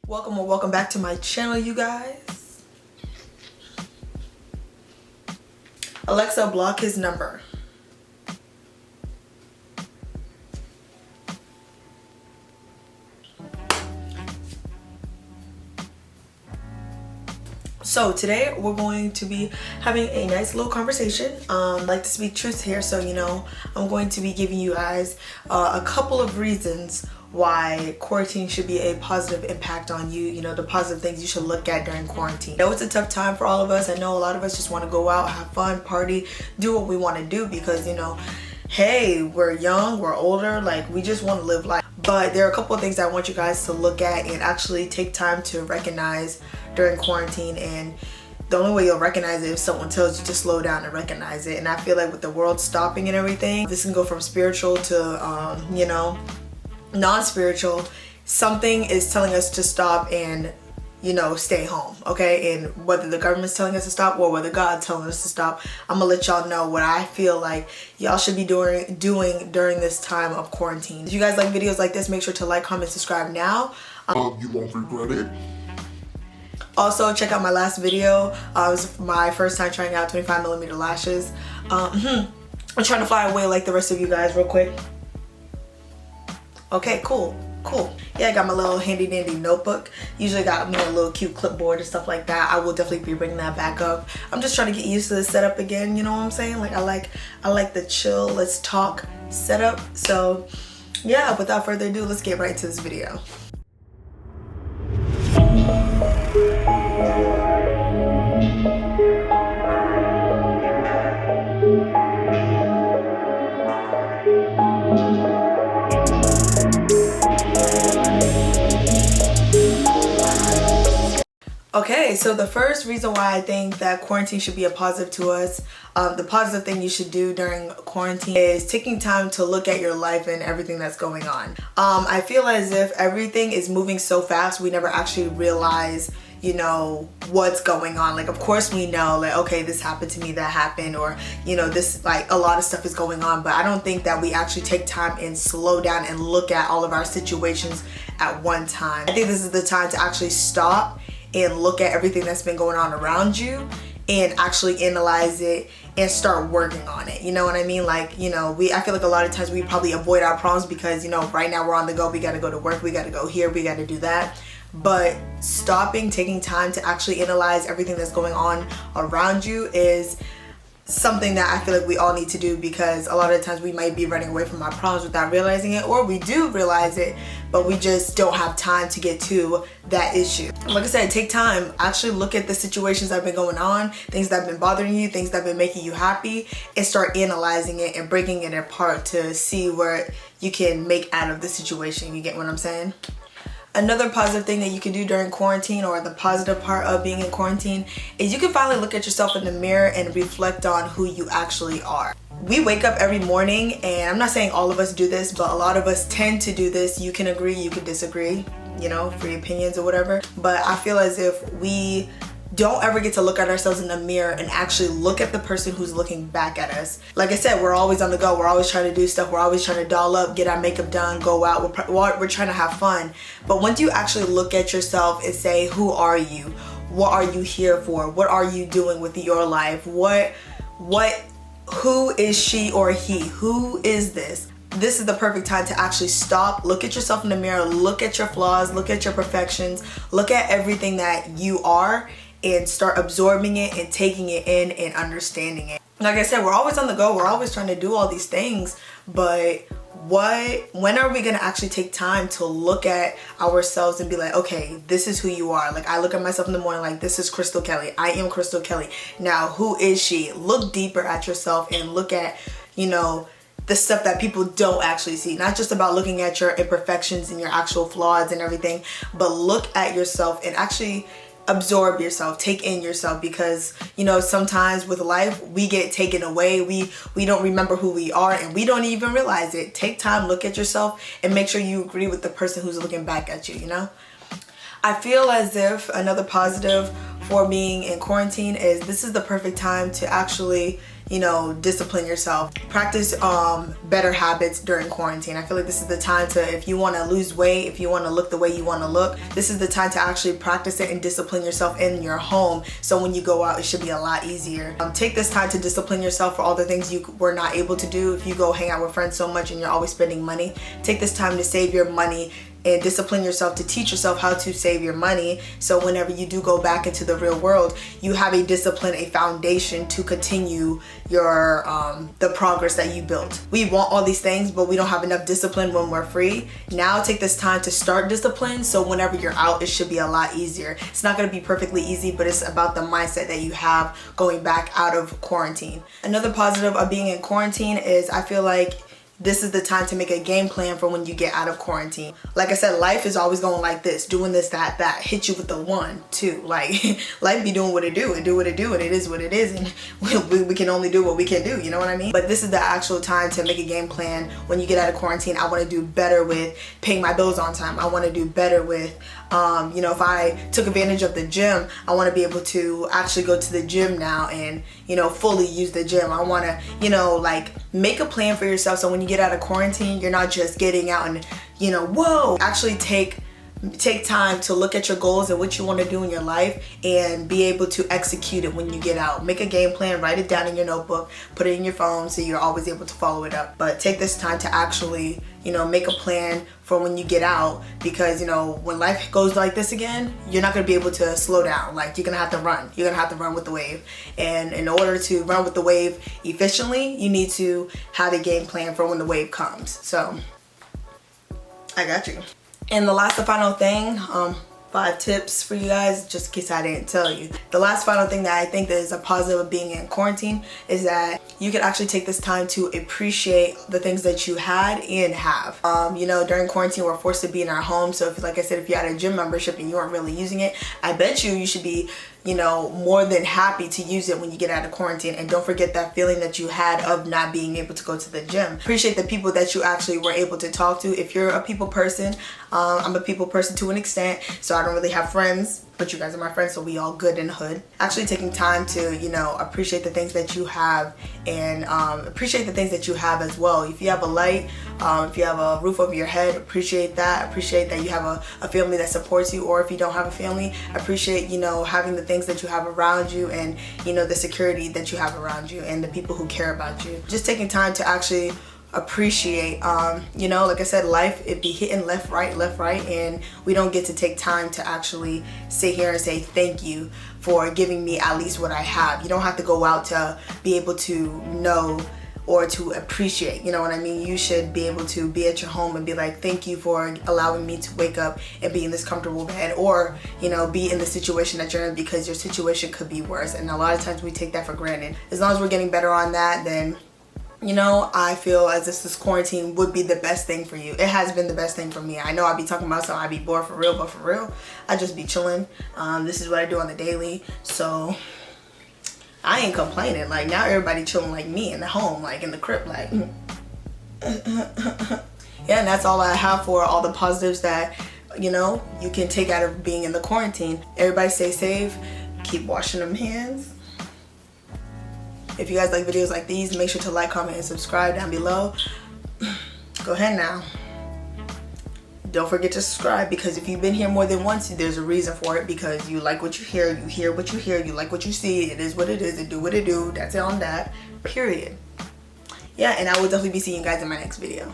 Welcome or welcome back to my channel, you guys. Alexa, block his number. So today we're going to be having a nice little conversation. I like to speak truth here, so I'm going to be giving you guys a couple of reasons why quarantine should be a positive impact on you, the positive things you should look at during quarantine. I know it's a tough time for all of us. I know a lot of us just want to go out, have fun, party, do what we want to do because, hey, we're young, we're older, like we just want to live life. But there are a couple of things I want you guys to look at and actually take time to recognize during quarantine, and the only way you'll recognize it is if someone tells you to slow down and recognize it. And I feel like with the world stopping and everything, this can go from spiritual to non-spiritual. Something is telling us to stop and stay home, okay? And whether the government's telling us to stop or whether God's telling us to stop, I'm gonna let y'all know what I feel like y'all should be doing during this time of quarantine. If you guys like videos like this, make sure to like, comment, subscribe now. You won't regret it. Also, check out my last video. It was my first time trying out 25mm lashes. I'm trying to fly away like the rest of you guys real quick. Okay, cool. Yeah, I got my little handy dandy notebook. Usually got a little cute clipboard and stuff like that. I will definitely be bringing that back up. I'm just trying to get used to the setup again, you know what I'm saying? Like I like the chill, let's talk setup. So yeah, without further ado, let's get right into this video. Okay, so the first reason why I think that quarantine should be a positive to us, the positive thing you should do during quarantine is taking time to look at your life and everything that's going on. I feel as if everything is moving so fast, we never actually realize what's going on. Like, of course we know, like, okay, this happened to me, that happened, or this, like, a lot of stuff is going on, but I don't think that we actually take time and slow down and look at all of our situations at one time. I think this is the time to actually stop and look at everything that's been going on around you and actually analyze it and start working on it. You know what I mean? Like, I feel like a lot of times we probably avoid our problems because, right now we're on the go, we gotta go to work, we gotta go here, we gotta do that. But stopping, taking time to actually analyze everything that's going on around you is something that I feel like we all need to do, because a lot of the times we might be running away from our problems without realizing it, or we do realize it, but we just don't have time to get to that issue. Like I said, take time, actually look at the situations that have been going on, things that have been bothering you, things that have been making you happy, and start analyzing it and breaking it apart to see where you can make out of the situation. You get what I'm saying? Another positive thing that you can do during quarantine, or the positive part of being in quarantine, is you can finally look at yourself in the mirror and reflect on who you actually are. We wake up every morning, and I'm not saying all of us do this, but a lot of us tend to do this. You can agree, you can disagree, free opinions or whatever. But I feel as if we don't ever get to look at ourselves in the mirror and actually look at the person who's looking back at us. Like I said, we're always on the go. We're always trying to do stuff. We're always trying to doll up, get our makeup done, go out. We're trying to have fun. But once you actually look at yourself and say, who are you? What are you here for? What are you doing with your life? Who is she or he? Who is this? This is the perfect time to actually stop, look at yourself in the mirror, look at your flaws, look at your perfections, look at everything that you are, and start absorbing it and taking it in and understanding it. Like I said, we're always on the go. We're always trying to do all these things, but when are we gonna actually take time to look at ourselves and be like, okay, this is who you are? Like, I look at myself in the morning like, this is Crystal Kelley. I am Crystal Kelley. Now, who is she? Look deeper at yourself and look at, the stuff that people don't actually see. Not just about looking at your imperfections and your actual flaws and everything, but look at yourself and actually absorb yourself, take in yourself, because sometimes with life we get taken away, we don't remember who we are and we don't even realize it. Take time, look at yourself, and make sure you agree with the person who's looking back at you. I feel as if another positive for being in quarantine is this is the perfect time to actually you know, discipline yourself. Practice better habits during quarantine. I feel like this is the time to, if you want to lose weight, if you want to look the way you want to look, this is the time to actually practice it and discipline yourself in your home. So when you go out, it should be a lot easier. Take this time to discipline yourself for all the things you were not able to do. If you go hang out with friends so much and you're always spending money, take this time to save your money and discipline yourself to teach yourself how to save your money, so whenever you do go back into the real world, you have a discipline, a foundation to continue your the progress that you built. We want all these things, but we don't have enough discipline when we're free. Now take this time to start discipline, so whenever you're out, it should be a lot easier. It's not going to be perfectly easy, but it's about the mindset that you have going back out of quarantine. Another positive of being in quarantine is I feel like this is the time to make a game plan for when you get out of quarantine. Like I said, life is always going like this, doing this, that, hit you with the 1, 2. Like, life be doing what it do, and do what it do, and it is what it is, and we can only do what we can do, you know what I mean? But this is the actual time to make a game plan when you get out of quarantine. I want to do better with paying my bills on time. I want to do better with, you know, if I took advantage of the gym, I want to be able to actually go to the gym now and, you know, fully use the gym. I want to, you know, like, make a plan for yourself, so when you get out of quarantine, you're not just getting out and, you know, whoa. Actually take time to look at your goals and what you want to do in your life and be able to execute it when you get out. Make a game plan, write it down in your notebook, put it in your phone so you're always able to follow it up. But take this time to actually, you know, make a plan for when you get out, because, you know, when life goes like this again, you're not going to be able to slow down. Like, you're going to have to run. You're going to have to run with the wave. And in order to run with the wave efficiently, you need to have a game plan for when the wave comes. So, I got you. And the last and final thing, 5 tips for you guys, just in case I didn't tell you. The last final thing that I think that is a positive of being in quarantine is that you can actually take this time to appreciate the things that you had and have. You know, during quarantine, we're forced to be in our home. So if, like I said, if you had a gym membership and you weren't really using it, I bet you should be, you know, more than happy to use it when you get out of quarantine. And don't forget that feeling that you had of not being able to go to the gym. Appreciate the people that you actually were able to talk to. If you're a people person, I'm a people person to an extent, so I don't really have friends, but you guys are my friends, so we all good in the hood. Actually taking time to, you know, appreciate the things that you have, and appreciate the things that you have as well. If you have a light, if you have a roof over your head, appreciate that. Appreciate that you have a family that supports you, or if you don't have a family, appreciate, you know, having the things that you have around you, and, you know, the security that you have around you, and the people who care about you. Just taking time to actually appreciate, you know, like I said, life, it be hitting left, right, and we don't get to take time to actually sit here and say thank you for giving me at least what I have. You don't have to go out to be able to know or to appreciate, you know what I mean? You should be able to be at your home and be like, thank you for allowing me to wake up and be in this comfortable bed, or, you know, be in the situation that you're in, because your situation could be worse, and a lot of times we take that for granted. As long as we're getting better on that, then, you know, I feel as if this quarantine would be the best thing for you. It has been the best thing for me. I know I be talking about something, I be bored for real, but for real, I just be chilling. This is what I do on the daily, so I ain't complaining. Like, now everybody chilling like me in the home, like in the crib, like yeah, and that's all I have for all the positives that, you know, you can take out of being in the quarantine. Everybody stay safe, keep washing them hands. If you guys like videos like these, make sure to like, comment, and subscribe down below. Go ahead now. Don't forget to subscribe, because if you've been here more than once, there's a reason for it, because you like what you hear what you hear, you like what you see, it is what it is, it do what it do, that's it on that, period. Yeah, and I will definitely be seeing you guys in my next video.